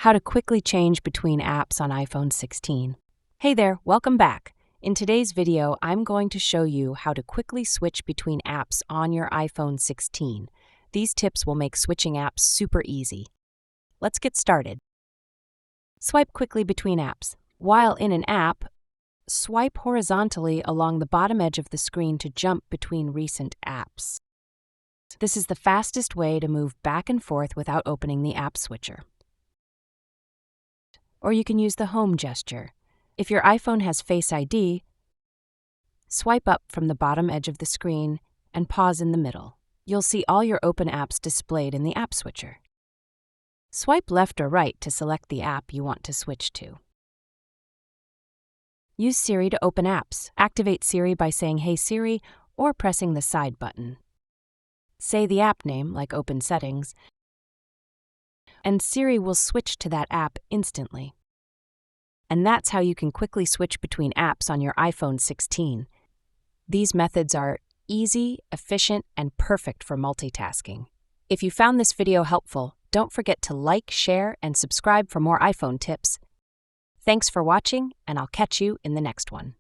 How to quickly change between apps on iPhone 16. Hey there, welcome back. In today's video, I'm going to show you how to quickly switch between apps on your iPhone 16. These tips will make switching apps super easy. Let's get started. Swipe quickly between apps. While in an app, swipe horizontally along the bottom edge of the screen to jump between recent apps. This is the fastest way to move back and forth without opening the app switcher. Or you can use the home gesture. If your iPhone has Face ID, swipe up from the bottom edge of the screen and pause in the middle. You'll see all your open apps displayed in the app switcher. Swipe left or right to select the app you want to switch to. Use Siri to open apps. Activate Siri by saying "Hey Siri" or pressing the side button. Say the app name, like Open Settings, and Siri will switch to that app instantly. And that's how you can quickly switch between apps on your iPhone 16. These methods are easy, efficient, and perfect for multitasking. If you found this video helpful, don't forget to like, share, and subscribe for more iPhone tips. Thanks for watching, and I'll catch you in the next one.